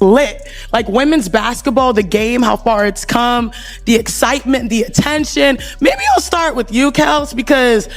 lit. Like women's basketball, the game, how far it's come, the excitement, the attention. Maybe I'll start with you, Kels, because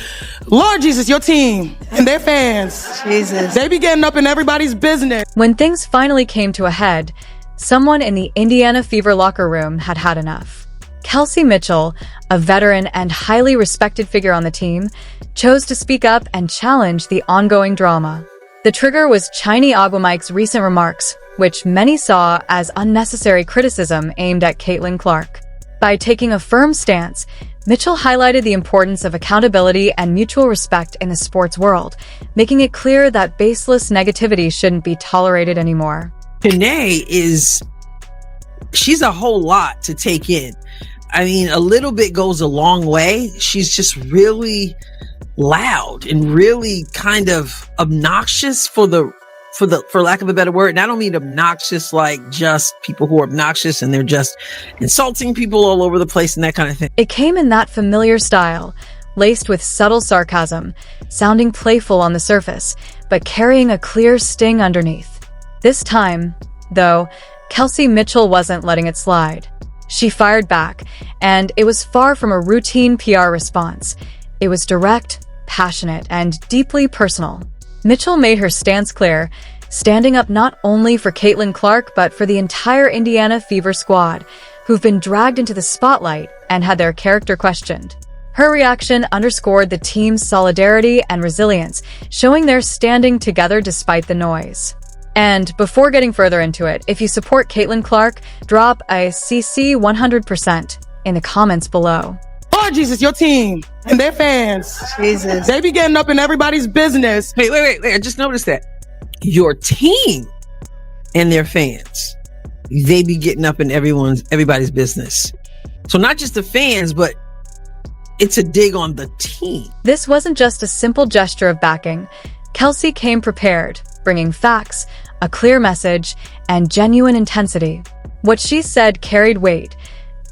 Lord Jesus, your team and their fans, Jesus, they be getting up in everybody's business. When things finally came to a head, someone in the Indiana Fever locker room had had enough. Kelsey Mitchell, a veteran and highly respected figure on the team, chose to speak up and challenge the ongoing drama. The trigger was Chiney Aguamike's recent remarks, which many saw as unnecessary criticism aimed at Caitlin Clark. By taking a firm stance, Mitchell highlighted the importance of accountability and mutual respect in the sports world, making it clear that baseless negativity shouldn't be tolerated anymore. Janae she's a whole lot to take in. I mean, a little bit goes a long way. She's just really loud and really kind of obnoxious for lack of a better word. And I don't mean obnoxious like just people who are obnoxious and they're just insulting people all over the place and that kind of thing. It came in that familiar style, laced with subtle sarcasm, sounding playful on the surface, but carrying a clear sting underneath. This time, though, Kelsey Mitchell wasn't letting it slide. She fired back, and it was far from a routine PR response. It was direct, passionate, and deeply personal. Mitchell made her stance clear, standing up not only for Caitlin Clark but for the entire Indiana Fever squad, who've been dragged into the spotlight and had their character questioned. Her reaction underscored the team's solidarity and resilience, showing they're standing together despite the noise. And before getting further into it, if you support Caitlin Clark, drop a CC 100% in the comments below. Lord Jesus, your team and their fans, Jesus, they be getting up in everybody's business. Wait. I just noticed that. Your team and their fans, they be getting up in everybody's business. So not just the fans, but it's a dig on the team. This wasn't just a simple gesture of backing. Kelsey came prepared, bringing facts, a clear message, and genuine intensity. What she said carried weight.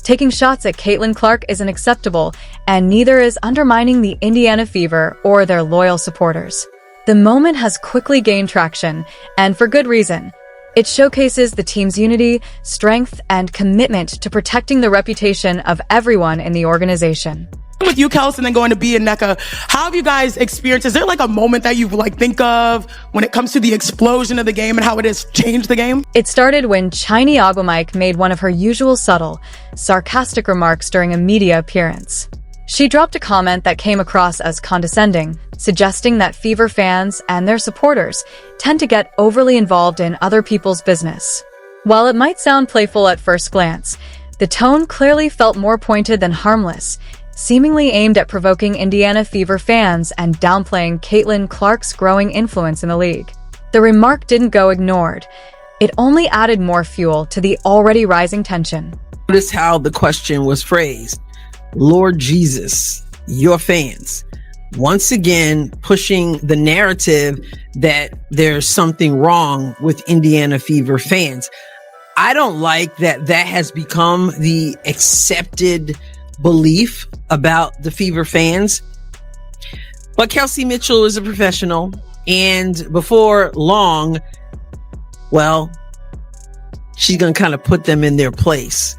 Taking shots at Caitlin Clark isn't acceptable, and neither is undermining the Indiana Fever or their loyal supporters. The moment has quickly gained traction, and for good reason. It showcases the team's unity, strength, and commitment to protecting the reputation of everyone in the organization. With you, Kelsey, and then going to B and NECA, how have you guys experienced? Is there like a moment that you think of when it comes to the explosion of the game and how it has changed the game? It started when Chiney Aguamike made one of her usual subtle, sarcastic remarks during a media appearance. She dropped a comment that came across as condescending, suggesting that Fever fans and their supporters tend to get overly involved in other people's business. While it might sound playful at first glance, the tone clearly felt more pointed than harmless, seemingly aimed at provoking Indiana Fever fans and downplaying Caitlin Clark's growing influence in the league. The remark didn't go ignored. It only added more fuel to the already rising tension. Notice how the question was phrased. Lord Jesus, your fans. Once again, pushing the narrative that there's something wrong with Indiana Fever fans. I don't like that has become the accepted belief about the Fever fans. But Kelsey Mitchell is a professional, and before long, well, she's gonna kind of put them in their place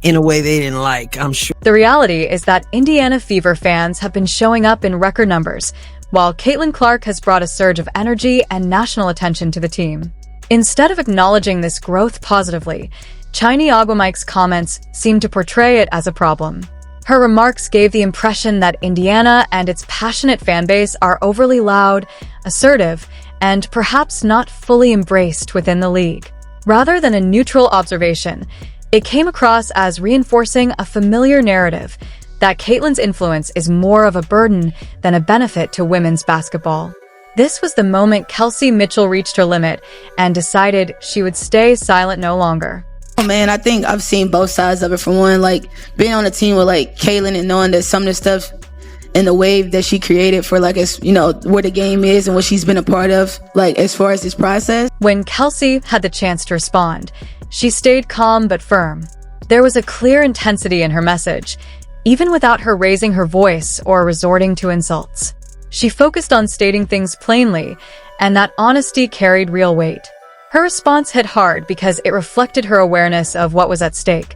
in a way they didn't like, I'm sure. The reality is that Indiana Fever fans have been showing up in record numbers, while Caitlin Clark has brought a surge of energy and national attention to the team. Instead of acknowledging this growth positively, Chiney Aguamike's comments seem to portray it as a problem. Her remarks gave the impression that Indiana and its passionate fanbase are overly loud, assertive, and perhaps not fully embraced within the league. Rather than a neutral observation, it came across as reinforcing a familiar narrative that Caitlin's influence is more of a burden than a benefit to women's basketball. This was the moment Kelsey Mitchell reached her limit and decided she would stay silent no longer. Man, I think I've seen both sides of it. For one, being on a team with Caitlin and knowing that some of the stuff and the wave that she created for where the game is and what she's been a part of, as far as this process. When Kelsey had the chance to respond, she stayed calm but firm. There was a clear intensity in her message, even without her raising her voice or resorting to insults. She focused on stating things plainly, and that honesty carried real weight. Her response hit hard because it reflected her awareness of what was at stake,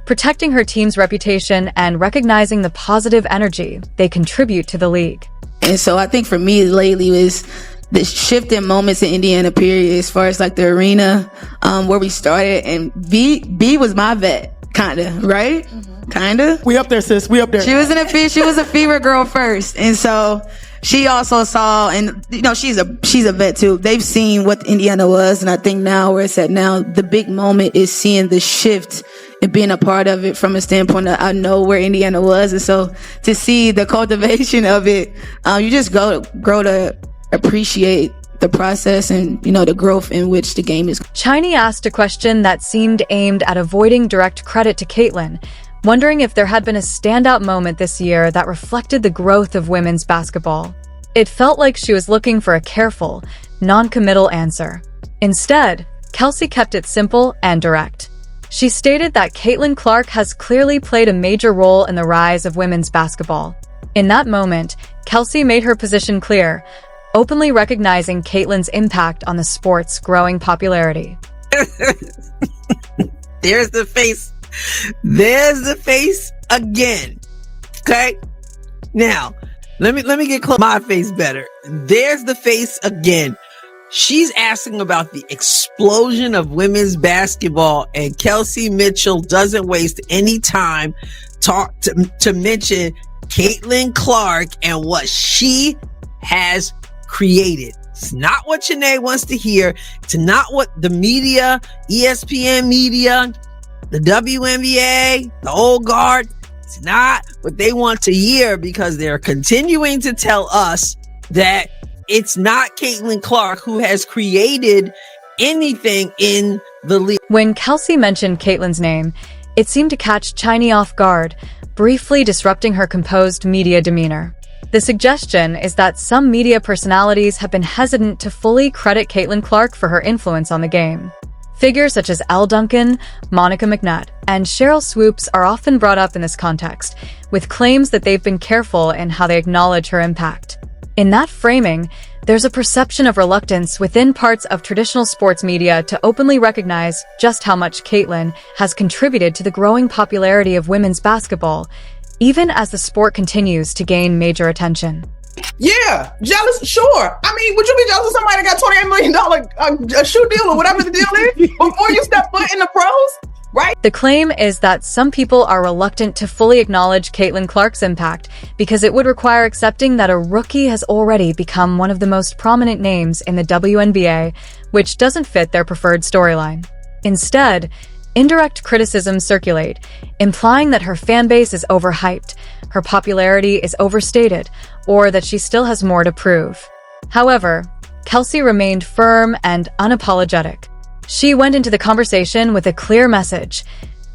protecting her team's reputation and recognizing the positive energy they contribute to the league. And so I think for me lately is the shift in moments in Indiana, period, as far as like the arena, where we started. And B was my vet, kinda, right? Kinda. We up there, sis. We up there. She was a fever girl first. And so she also saw, and you know, she's a vet too. They've seen what Indiana was, and I think now where it's at now, the big moment is seeing the shift and being a part of it from a standpoint that I know where Indiana was. And so to see the cultivation of it, you just grow to appreciate the process and, you know, the growth in which the game is. Chiney asked a question that seemed aimed at avoiding direct credit to Caitlin, wondering if there had been a standout moment this year that reflected the growth of women's basketball. It felt like she was looking for a careful, non-committal answer. Instead, Kelsey kept it simple and direct. She stated that Caitlin Clark has clearly played a major role in the rise of women's basketball. In that moment, Kelsey made her position clear, openly recognizing Caitlin's impact on the sport's growing popularity. There's the face. There's the face again. Okay? Now, let me get close to my face better. There's the face again. She's asking about the explosion of women's basketball, and Kelsey Mitchell doesn't waste any time to mention Caitlin Clark and what she has created. It's not what Janae wants to hear. It's not what the media, ESPN media, the WNBA, the old guard, it's not what they want to hear, because they're continuing to tell us that it's not Caitlin Clark who has created anything in the league. When Kelsey mentioned Caitlin's name, it seemed to catch Chiney off guard, briefly disrupting her composed media demeanor. The suggestion is that some media personalities have been hesitant to fully credit Caitlin Clark for her influence on the game. Figures such as Elle Duncan, Monica McNutt, and Cheryl Swoops are often brought up in this context, with claims that they've been careful in how they acknowledge her impact. In that framing, there's a perception of reluctance within parts of traditional sports media to openly recognize just how much Caitlin has contributed to the growing popularity of women's basketball, even as the sport continues to gain major attention. Yeah, jealous, sure. I mean, would you be jealous of somebody that got $28 million a shoe deal or whatever the deal is before you step foot in the pros? Right? The claim is that some people are reluctant to fully acknowledge Caitlin Clark's impact because it would require accepting that a rookie has already become one of the most prominent names in the WNBA, which doesn't fit their preferred storyline. Instead, indirect criticisms circulate, implying that her fanbase is overhyped, her popularity is overstated, or that she still has more to prove. However, Kelsey remained firm and unapologetic. She went into the conversation with a clear message.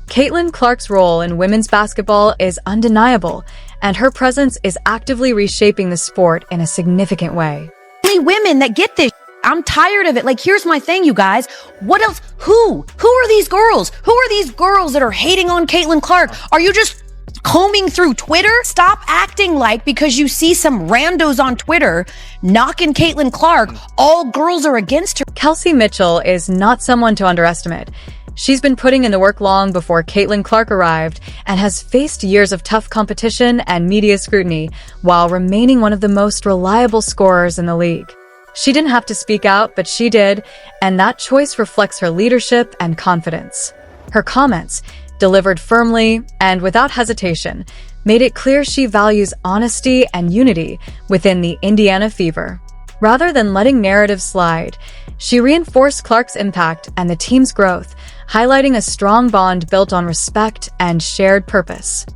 Caitlin Clark's role in women's basketball is undeniable, and her presence is actively reshaping the sport in a significant way. Only women that get this. I'm tired of it. Like, here's my thing, you guys. What else? Who are these girls? Who are these girls that are hating on Caitlin Clark? Are you just combing through Twitter? Stop acting like because you see some randos on Twitter knocking Caitlin Clark, all girls are against her. Kelsey Mitchell is not someone to underestimate. She's been putting in the work long before Caitlin Clark arrived and has faced years of tough competition and media scrutiny while remaining one of the most reliable scorers in the league. She didn't have to speak out, but she did, and that choice reflects her leadership and confidence. Her comments, delivered firmly and without hesitation, made it clear she values honesty and unity within the Indiana Fever. Rather than letting narratives slide, she reinforced Clark's impact and the team's growth, highlighting a strong bond built on respect and shared purpose.